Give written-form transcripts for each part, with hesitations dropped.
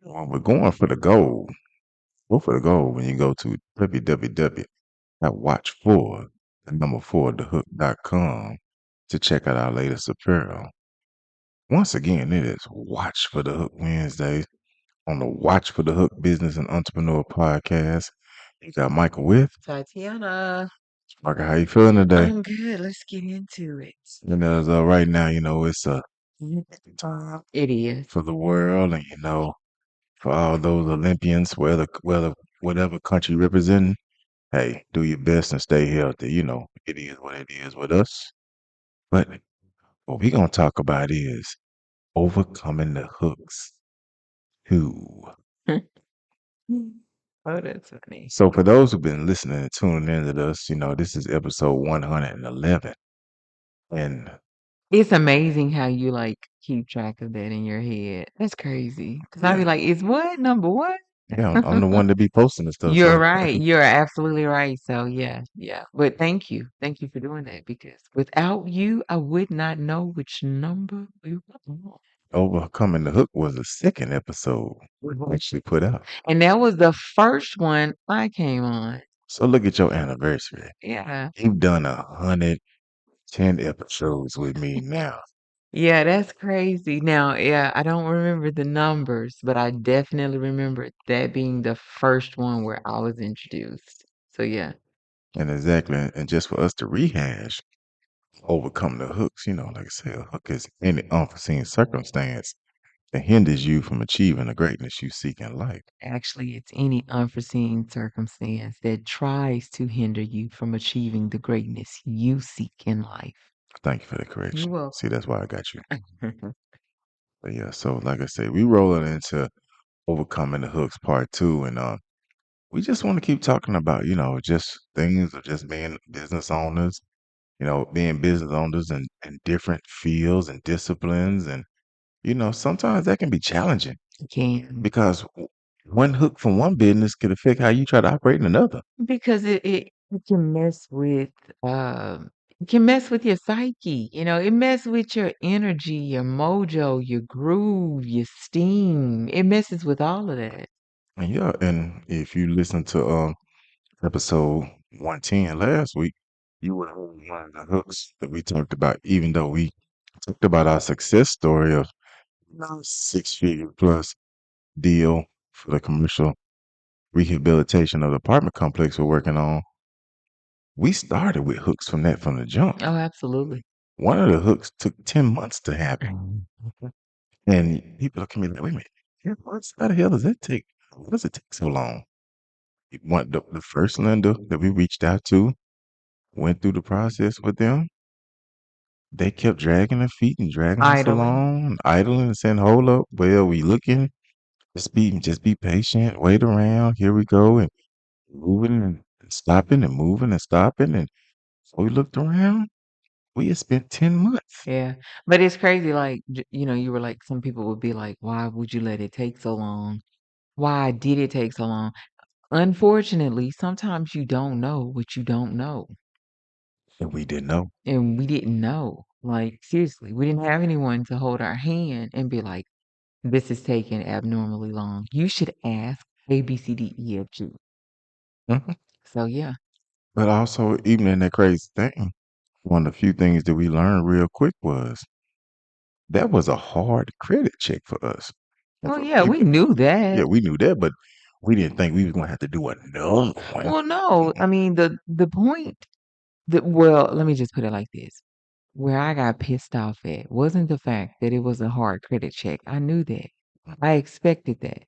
Well, we're going for the gold. Go for the gold when you go to www.watch4, the number 4, thehook.com to check out our latest apparel. Once again, it is Watch for the Hook Wednesdays on the Watch for the Hook Business and Entrepreneur Podcast. You got Michael with Tatiana, Michael. How you feeling today? I'm good. Let's get into it. As right now, it's a time It is. for the world, and for all those Olympians, whatever country representing. Hey, do your best and stay healthy. It is what it is with us. But what we're gonna talk about is overcoming the hooks too. Oh, that's funny. So for those who've been listening and tuning in to us, this is episode 111. And It's amazing how you like keep track of that in your head. That's crazy. Because I'd be yeah, like, it's what? Number what? yeah, I'm the one to be posting the stuff. You're So right. You're absolutely right. So, yeah, yeah. But thank you. Thank you for doing that because without you, I would not know which number we were on. overcoming the hook was the second episode we actually put out. And that was the first one I came on. So look at your anniversary. Yeah. You've done 110 episodes with me now. Yeah, that's crazy. Now, yeah, I don't remember the numbers, but I definitely remember that being the first one where I was introduced. So yeah, And exactly, and just for us to rehash, overcome the hooks, like I said, a hook is any unforeseen circumstance that hinders you from achieving the greatness you seek in life. actually, it's any unforeseen circumstance that tries to hinder you from achieving the greatness you seek in life. Thank you for the You're correction. welcome. See, that's why I got you. But yeah, so like I said, we rolling into overcoming the hooks part two, and we just want to keep talking about, just things of just being business owners, being business owners in different fields and disciplines, and sometimes that can be challenging Can. because one hook from one business could affect how you try to operate in another. Because it can mess with it can mess with your psyche, it mess with your energy, your mojo, your groove, your steam. It messes with all of that. And yeah, and if you listen to episode 110 last week, you would have heard one of the hooks that we talked about, even though we talked about our success story of 6-figure plus deal for the commercial rehabilitation of the apartment complex we're working on. We started with hooks from the jump. Oh, absolutely. One of the hooks took 10 months to happen. And people are coming like, wait a minute, 10 months? How the hell does that take? Why does it take so long? The first lender that we reached out to went through the process with them. They kept dragging their feet and dragging us Idling. along, idling and saying, hold up, well, we looking. Just be patient, wait around, here we go, and moving and stopping and moving and stopping. And so we looked around. We had spent 10 months. Yeah. But it's crazy, like, you were like, some people would be like, why would you let it take so long? Why did it take so long? Unfortunately, sometimes you don't know what you don't know. And we didn't know. And we didn't know. Like, seriously, we didn't have anyone to hold our hand and be like, this is taking abnormally long. You should ask A, B, C, D, E, F, G. Mhm. So, yeah. But also, even in that crazy thing, one of the few things that we learned real quick was that was a hard credit check for us. And Well, for yeah, we people, knew yeah, that. we knew that, but we didn't think we was going to have to do another one. Well, no, I mean, the point that, well, let me just put it like this. Where I got pissed off at wasn't the fact that it was a hard credit check. I knew that. I expected that.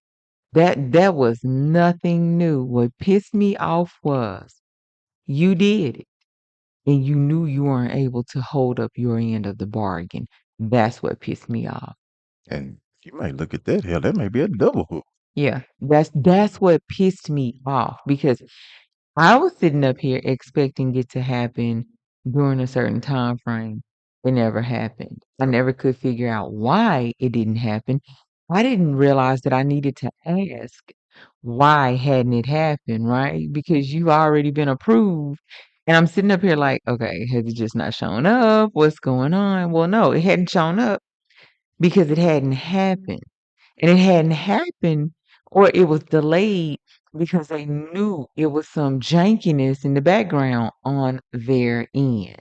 That was nothing new. What pissed me off was you did it and you knew you weren't able to hold up your end of the bargain. That's what pissed me off. And you might look at that, hell, that may be a double hook. Yeah, that's what pissed me off because I was sitting up here expecting it to happen during a certain time frame. It never happened. I never could figure out why it didn't happen. I didn't realize that I needed to ask why hadn't it happened, right? Because you've already been approved. And I'm sitting up here like, okay, has it just not shown up? What's going on? Well, no, it hadn't shown up because it hadn't happened. and it hadn't happened or it was delayed because they knew it was some jankiness in the background on their end.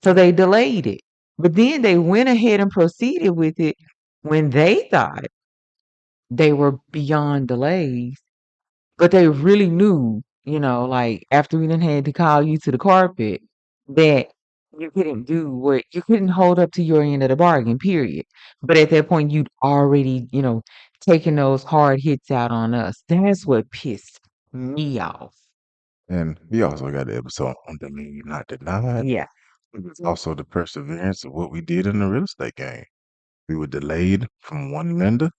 So they delayed it. But then they went ahead and proceeded with it when they thought they were beyond delays, but they really knew, like after we done had to call you to the carpet, that you couldn't do what you couldn't hold up to your end of the bargain, period. But at that point, you'd already, taken those hard hits out on us. That's what pissed me off. And we also got the episode on Delayed Not Denied. Yeah. It was also the perseverance of what we did in the real estate game. We were delayed from one lender,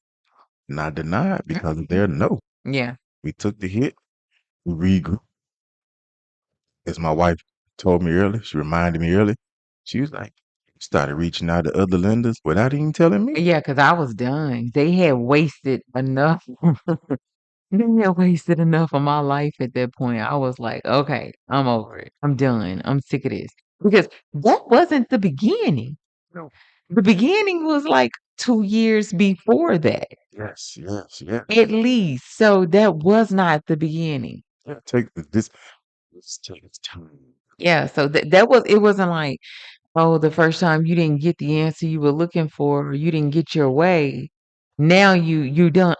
not denied because of their no. Yeah. We took the hit, we regrouped. As my wife told me earlier, she reminded me earlier, she was like, started reaching out to other lenders without even telling me. Yeah, because I was done. They had wasted enough. They had wasted enough of my life at that point. I was like, okay, I'm over it. I'm done. I'm sick of this. Because that wasn't the beginning. No. The beginning was like 2 years before that, Yes, yes, yes. at least. So that was not the beginning. Yeah, take this. Let's take its time. Yeah. So that was, it wasn't like, oh, the first time you didn't get the answer you were looking for, or you didn't get your way. Now you done.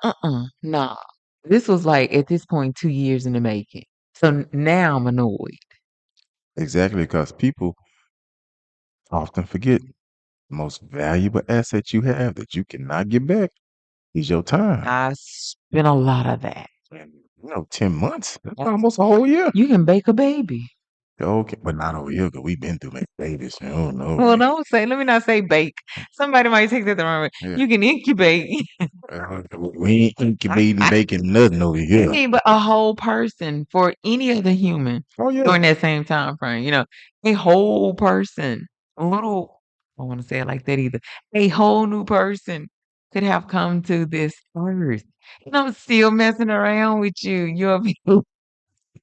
Nah. This was like at this point 2 years in the making. So now I'm annoyed. Exactly, because people often forget the most valuable asset you have that you cannot get back is your time. I spent a lot of that. And, 10 months, that's almost a whole year. You can bake a baby. Okay, but not over here because we've been through many babies. Oh, no. Well, don't say. Let me not say bake. Somebody might take that the wrong way. Yeah. You can incubate. We ain't incubating, baking nothing over I here. mean, but a whole person for any other human Oh, yeah. during that same time frame. A whole person, a little. I don't want to say it like that either. A whole new person could have come to this earth. Still messing around with you. You'll be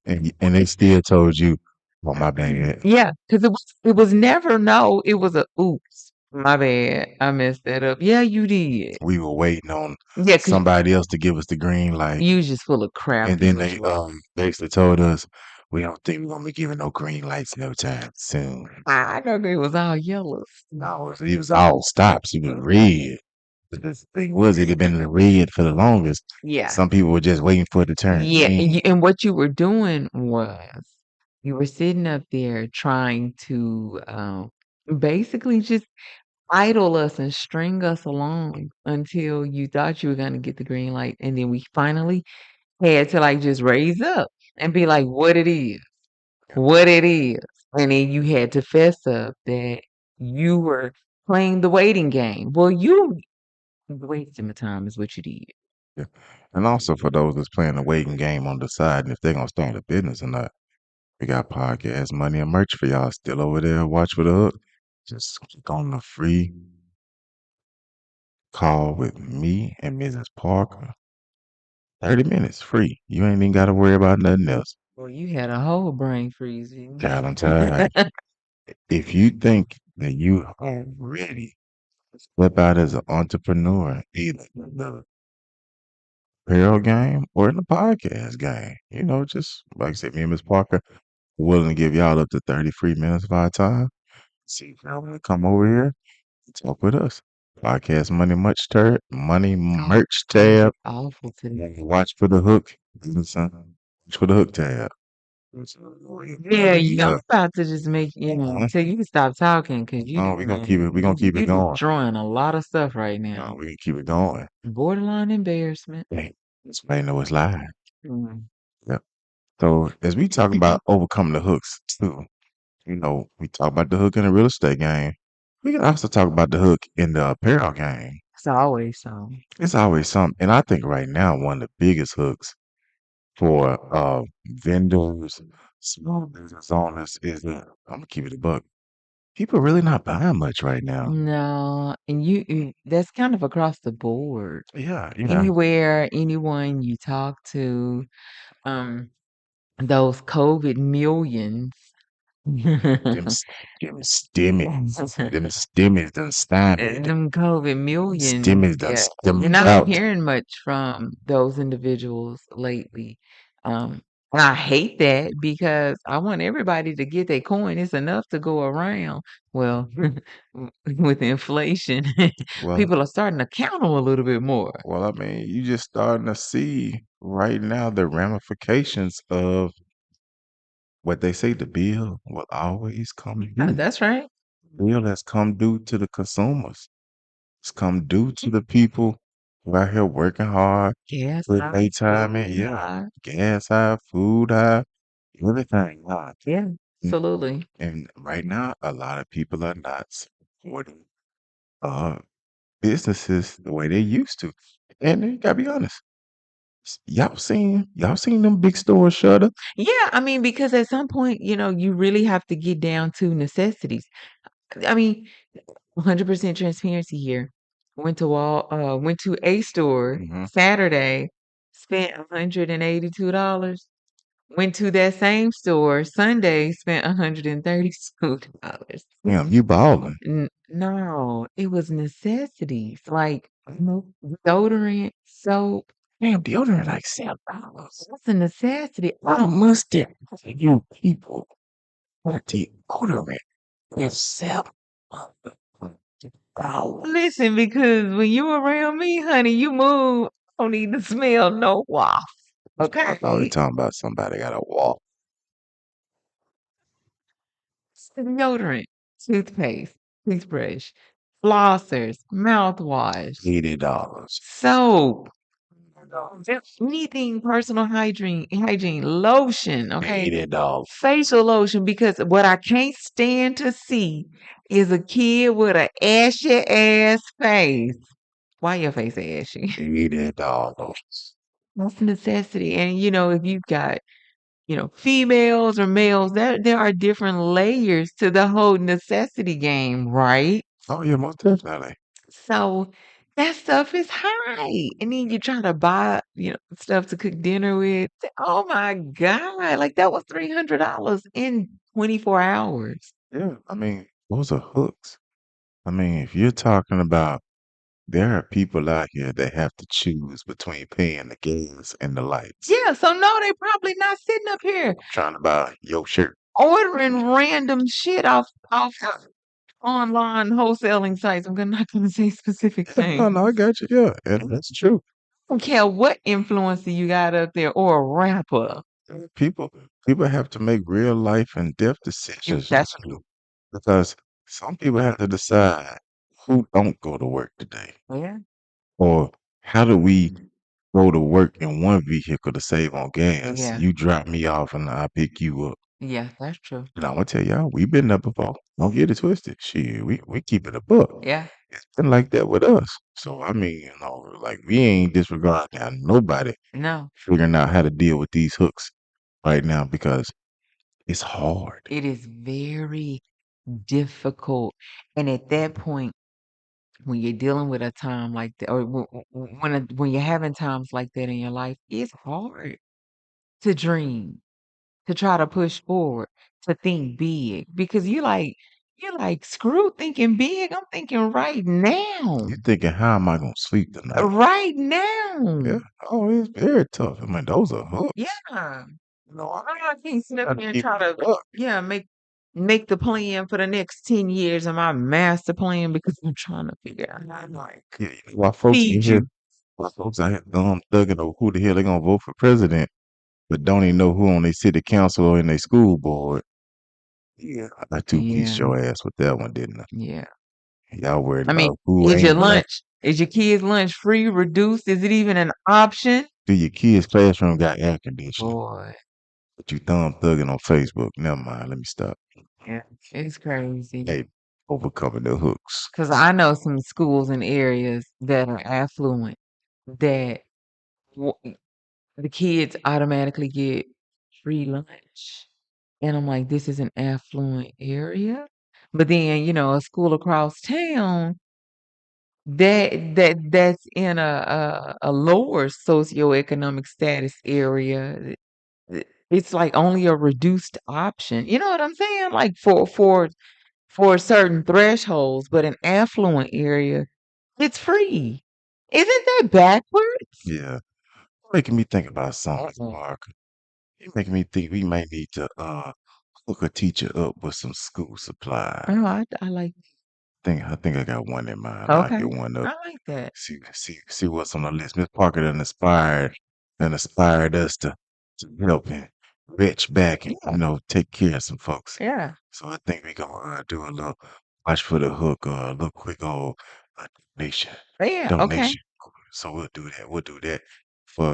And they still told you, oh, my bad. yeah, because it was never no. It was a oops. My bad. I messed that up. Yeah, you did. We were waiting on Yeah, because somebody else to give us the green light. you was just full of crap. And is then what they you are. basically told us, we don't think we're gonna be giving no green lights no time soon. I know it was all yellows. No, it was all stops. It was red. But the thing was, it had been in the red for the longest. Yeah. Some people were just waiting for it to turn Yeah, and, green. and what you were doing was you were sitting up there trying to basically just idle us and string us along until you thought you were going to get the green light. And then we finally had to like just raise up and be like, what it is, what it is. And then you had to fess up that you were playing the waiting game. Well, you wasting my time is what you did. Yeah. And also for those that's playing the waiting game on the side, and if they're gonna start a business or not, we got podcast money and merch for y'all still over there. Watch for the hook. Just click on the free call with me and Mrs. Parker. 30 minutes free. You ain't even got to worry about nothing else. Well, you had a whole brain freeze. Didn't you? God, I'm tired. If you think that you are ready to step out as an entrepreneur, either in the apparel game or in the podcast game, just like I said, me and Miss Parker willing to give y'all up to 30 free minutes of our time. See if y'all want to come over here and talk with us. Podcast money merch tab. Awful today. Watch for the hook. Watch for the hook tab. Yeah, I'm Yeah. about to just make so you can stop talking because you No, we're gonna keep it. We're gonna keep it you're going. destroying a lot of stuff right No, now. we can keep it going. Borderline embarrassment. Hey, somebody know it's live. Mm. Yep. So as we talk about overcoming the hooks too, we talk about the hook in the real estate game. We can also talk about the hook in the apparel game. It's always so. It's always something, and I think right now one of the biggest hooks for vendors, small business owners is that I'm gonna keep it a buck. People really not buying much right now. No, and that's kind of across the board. Yeah, Anywhere, anyone you talk to, those COVID millions Them, s- them stimmies done stymied. Them COVID millions, Stimmies done yeah. And stimmied I ain't out. hearing much from those individuals lately. And I hate that because I want everybody to get their coin. It's enough to go around. Well, with inflation, Well, people are starting to count them a little bit more. well, I mean, you just starting to see right now the ramifications of what they say the bill will always come due. That's right. Bill has come due to the consumers. It's come due to the people who out here working hard, Gas putting high, their time in. food Yeah, high. gas high, food high, everything high. Yeah, Mm, absolutely. And right now, a lot of people are not supporting uh businesses the way they used to. And you gotta be honest, y'all seen them big stores shut up? Yeah, I mean, because at some point, you really have to get down to necessities. I mean, 100% transparency here. Went to a store Hmm. Saturday, spent $182. Went to that same store Sunday, spent $132. Damn, you balling. No, it was necessities like deodorant, soap. Damn, deodorant like $7. That's a necessity. How much did you people want deodorant is $7? Listen, because when you around me, honey, you move. I don't need to smell no waff. I thought we were Okay? talking about somebody got a walk. Deodorant, toothpaste, toothbrush, flossers, mouthwash, $80. soap, anything personal hygiene, lotion, okay? $80. Facial lotion, because what I can't stand to see is a kid with an ashy ass face. Why your face ashy? $80. That's a necessity. And if you've got, females or males, there are different layers to the whole necessity game, right? Oh yeah, most definitely. So that stuff is high. And then you try to buy, stuff to cook dinner with. Oh my God. Like that was $300 in 24 hours. Yeah, I mean, those are hooks. I mean, if you're talking about there are people out here that have to choose between paying the gas and the lights. Yeah. So no, they probably not sitting up here Trying to buy your shirt. ordering random shit off online wholesaling sites. Not gonna say specific Yeah, no, things. no, I got you. Yeah, and that's true. Don't care what influencer you got up there or a rapper. People people have to make real life and death decisions That's too, because some people have to decide who don't go to work today, yeah, or how do we go to work in one vehicle to save on gas? yeah, You drop me off and I pick you up. yeah. That's true. And I'm gonna tell y'all, we've been there before. Don't get it twisted. Shit, we keep it a buck. Yeah, It's been like that with us. So I mean, like we ain't disregarding nobody no, figuring out how to deal with these hooks right now because it's hard. it is very difficult. And at that point, when you're dealing with a time like that, or when you're having times like that in your life, it's hard to dream, to try to push forward, to think big, because you're like screw thinking big. I'm thinking right now, You thinking, how am I gonna sleep tonight? right now. Yeah. Oh, it's very tough. I mean, those are hooks. Yeah. No, I I can't sit up gotta here and keep try it to, a buck. yeah, make the plan for the next 10 years of my master plan because I'm trying to figure out how to like Yeah, you know why folks in feed here, you. why folks out here thugging over who the hell they gonna vote for president, but don't even know who on their city council or in their school board. Yeah, I two-pieced Yeah, your ass with that one, didn't I? yeah. Y'all worried I mean, about who is your ain't black. lunch, is your kids' lunch free, reduced? Is it even an option? Do your kids' classroom got air conditioning? Boy, But you thugging on Facebook. Never mind. Let me stop. yeah, it's crazy. Hey, overcoming the hooks. Because I know some schools and areas that are affluent that w- the kids automatically get free lunch. And I'm like, this is an affluent area. But then, a school across town that's in a lower socioeconomic status area. It's like only a reduced option. You know what I'm saying? Like for certain thresholds, but an affluent area, it's free. Isn't that backwards? Yeah. Making me think about something, Uh-uh. Mark. You making me think we might need to hook a teacher up with some school supplies. Oh, I like I think I got one in mind. I'll okay. get one up. I like that. See what's on the list. Miss Parker done inspired us to help and reach back and Yeah. take care of some folks. Yeah. So I think we gonna do a little watch for the hook or a little quick old donation. Yeah. Okay. Donation. So we'll do that. We'll do that for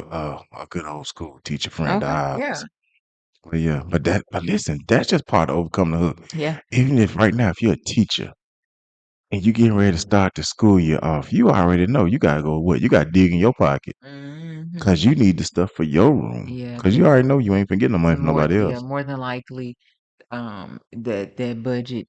a good old school teacher friend of Okay. Yeah. ours. But yeah, but listen, that's just part of overcoming the hook. Yeah. Even if right now, if you're a teacher and you getting ready to start the school year off, you already know you gotta go what? You gotta dig in your pocket because Mhm. you need the stuff for your room. Yeah, Because you already know you ain't been getting no money from nobody else. more than likely, that budget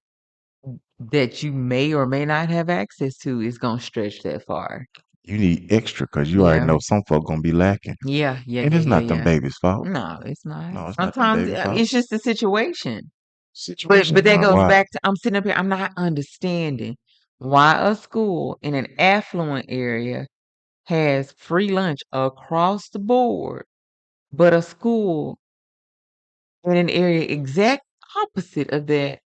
that you may or may not have access to is gonna stretch that far. You need extra because you already Yeah. know some folk gonna be lacking. Yeah, yeah, And yeah, it's yeah, not them yeah. babies' fault. No, it's not. No, it's not them Sometimes babies' fault. it's just the situation. Situation's But that not goes why. back to I'm sitting up here, I'm not understanding why a school in an affluent area has free lunch across the board, but a school in an area exact opposite of that,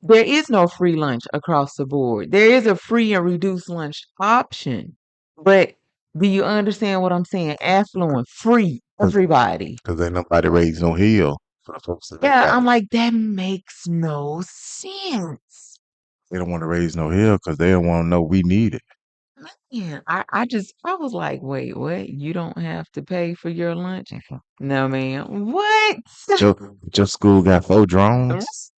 there is no free lunch across the board. There is a free and reduced lunch option. But do you understand what I'm saying? Affluent, free, everybody. Because ain't nobody raised no hill for the folks that ain't Yeah, got I'm it. like, that makes no sense. They don't want to raise no hill because they don't want to know we need it. Yeah, I was like, wait, what? You don't have to pay for your lunch? Mhm. No, man. What? Your school got 4 drones?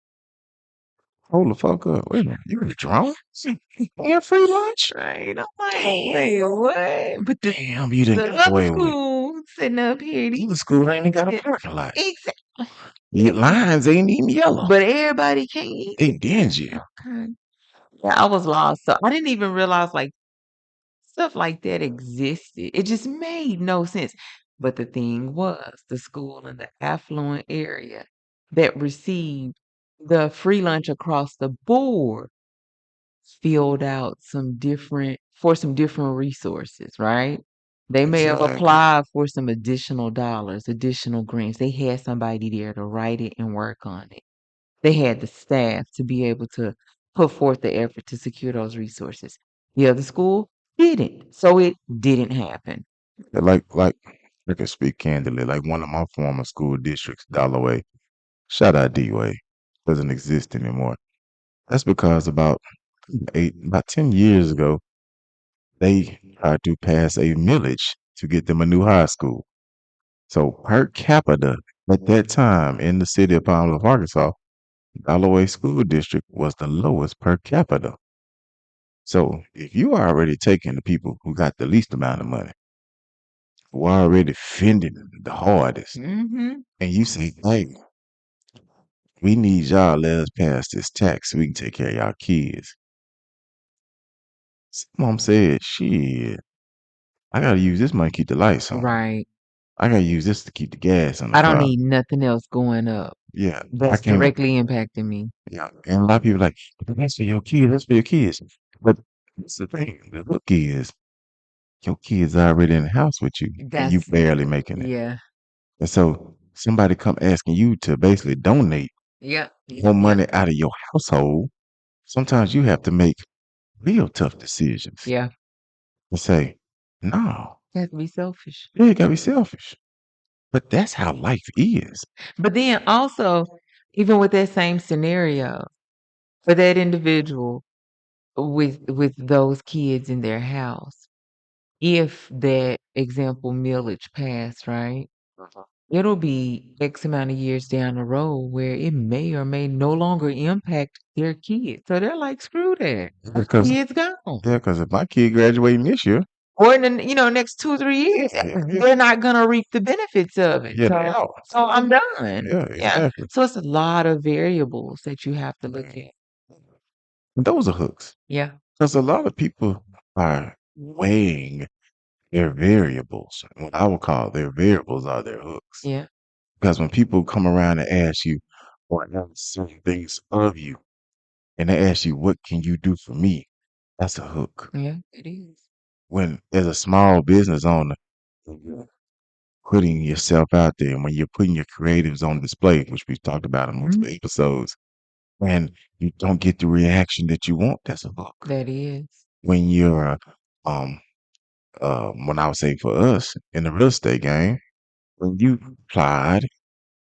Hold the fuck up. Wait a minute. You got a drone? And free lunch? Right. I'm like, Damn. wait, what? But Damn, you didn't the get other away with it. school sitting up here, The school ain't even got a yeah, parking lot. exactly. The lines ain't even yellow. But everybody can't eat. They dingy. Okay. Yeah, I was lost. So I didn't even realize like stuff like that existed. It just made no sense. But the thing was, the school in the affluent area that received the free lunch across the board filled out some different resources, right? They may have Exactly. applied for some additional dollars, additional grants. They had somebody there to write it and work on it. They had the staff to be able to put forth the effort to secure those resources. The other school didn't, so it didn't happen. Like I can speak candidly. Like one of my former school districts, Dalloway. Shout out D-Way. Doesn't exist anymore. That's because about 10 years ago, they tried to pass a millage to get them a new high school. So per capita at that time in the city of Pine Bluff, Arkansas, Galloway School District was the lowest per capita. So if you are already taking the people who got the least amount of money, who are already fending the hardest, Mhm. and you say, hey, we need y'all, let us pass this tax so we can take care of y'all kids. Some mom said, shit, I gotta use this money to keep the lights on. Right. I gotta use this to keep the gas on the I don't car. need nothing else going up. Yeah, I That's can't. directly impacting me. Yeah, and a lot of people like, "But that's for your kids. That's for your kids." But that's the thing. The hook is your kids already in the house with you, and you That's barely making it. yeah. And so somebody come asking you to basically donate Yep. Yep. more Yep. money out of your household. Sometimes you have to make real tough decisions Yeah. and say, "No, You have to be selfish. you ain't gotta be selfish." But that's how life is. But then also, even with that same scenario, for that individual with those kids in their house, if that example millage passed, right? It'll be X amount of years down the road where it may or may no longer impact their kids. So they're like, screw that. My Because kid's gone. yeah, because if my kid graduating this year, Or in the next 2 or 3 years, yeah, they're not gonna reap the benefits of it. yeah, they out. So I'm done. Yeah, Yeah. exactly. So it's a lot of variables that you have to look at. Those are hooks. Yeah. Because a lot of people are weighing their variables. What I would call their variables are their hooks. Yeah. Because when people come around and ask you or ask certain things of you, and they ask you, what can you do for me? That's a hook. Yeah, it is. When as a small business owner, when you're putting yourself out there, and when you're putting your creatives on display, which we've talked about in multiple episodes, and you don't get the reaction that you want, that's a hook. That is. When you're um when I would say for us in the real estate game, when you applied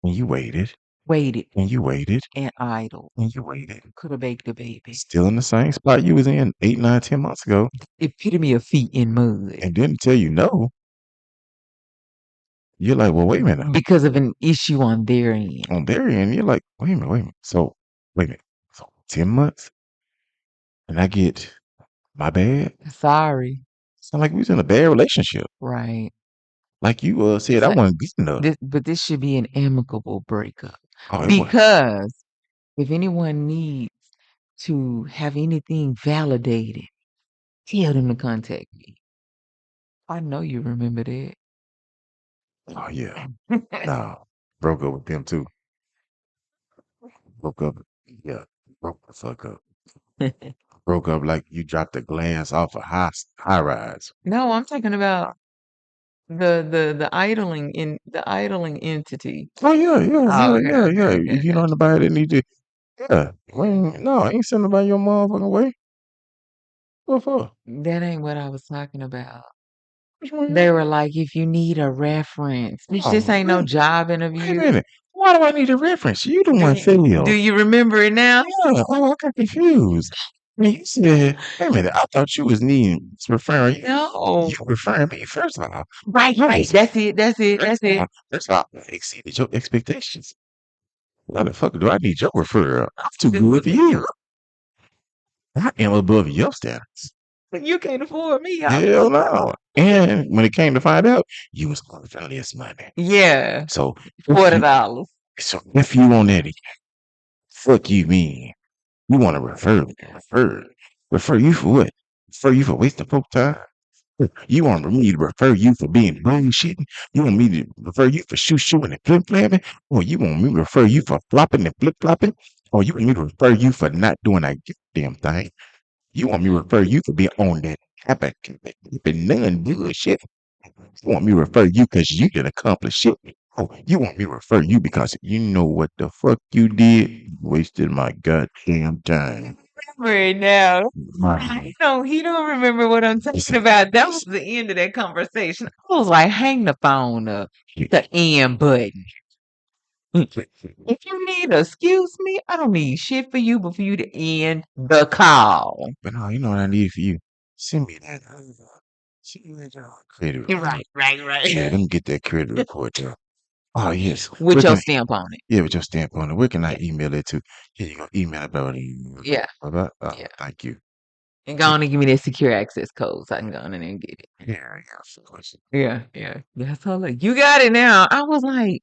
and you waited Waited and you waited and idle. and you waited, Could have baked a baby. still in the same spot you was in 8, 9, 10 months ago, Epitome of feet in mud and didn't tell you no, you're like, well, wait a minute. because of an issue on their end. On their end, you're like, wait a minute, wait a minute. So wait a minute. So 10 months and I get my bad? Sorry. Sound like we was in a bad relationship. Right. Like you said It's I like wasn't good enough. but this should be an amicable breakup. Oh, it was. Because if anyone needs to have anything validated, tell them to contact me. I know you remember that. Oh yeah. No. Broke up with them too. Broke up. Yeah. Broke the fuck up. Broke up like you dropped a glass off a high rise. No, I'm talking about the idling entity. Oh yeah, yeah, Oh, yeah, okay, yeah, okay, yeah. okay, If you okay. know anybody that need to, yeah. No, I ain't sending nobody your motherfucking way. What for? That ain't what I was talking about. Which one They you? were like, if you need a reference, bitch, this Oh, ain't no job wait a interview. minute. Why do I need a reference? You the one Do failed. you remember it now? Yeah, oh, I got confused. When you said, wait a minute, I thought you was needing referring you. No. You referring me first of all. Right, right. That's it. That's it. That's it. First of all, I exceeded your expectations. Why the fuck do I need your referral? I'm too good for you. I am above your standards. You can't afford me. Hell no. And when it came to find out, you was going for less money. Yeah. So $40. if you on that, fuck you mean. You want to refer you for what? Refer you for wasting folk time? You want me to refer you for being bullshitting? You want me to refer you for shooting and flip flapping? Or you want me to refer you for flopping and flip flopping? Or you want me to refer you for not doing a goddamn thing? You want me to refer you for being on that happy, none bullshit? You want me to refer you because you didn't accomplish shit? Oh, you want me to refer you because you know what the fuck you did? You wasted my goddamn time. Right now. My, He don't remember what I'm talking listen, about. That was the end of that conversation. I was like, hang the phone up. The end button. If you need to excuse me, I don't need shit for you but for you to end the call. but no, you know what I need for you? Send me that. Send me that credit report. Right. Yeah, let me get that credit report there. Oh yes. With Where your can stamp on it. yeah, with your stamp on it. Where can I Yeah. email it to? Here you go. Email it. Blah, Yeah. blah, blah. Yeah. Thank you. And go on and give me that secure access code so I can go on in there and get it. Yeah, yeah, of course. Yeah. That's all. Like, you got it now. I was like,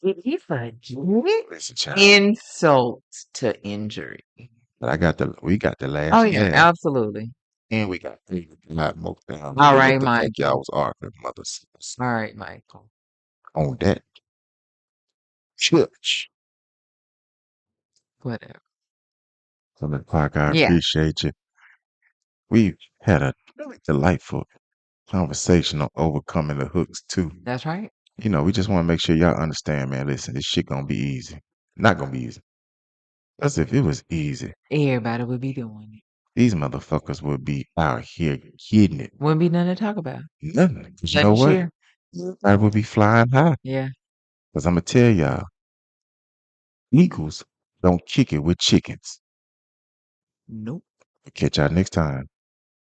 did he forget? Listen, child. Insult to injury. But we got the Oh last yeah, laugh, absolutely. and we got a lot more down. All What right, the fuck y'all Michael. was arguing, mothers? All right, Michael. On that church. Whatever. So, Miss Parker, I Yeah, appreciate you. We had a really delightful conversation on overcoming the hooks too. that's right. You know, we just want to make sure y'all understand, man. Listen, this shit gonna be easy. Not gonna be easy. As if it was easy, Everybody would be doing it. these motherfuckers would be out here kidding it. Wouldn't be nothing to talk about. Nothing. 'Cause you Nothing know to what? share. I would be flying high. Yeah. Cause I'm gonna tell y'all, eagles don't kick it with chickens. Nope. Catch y'all next time.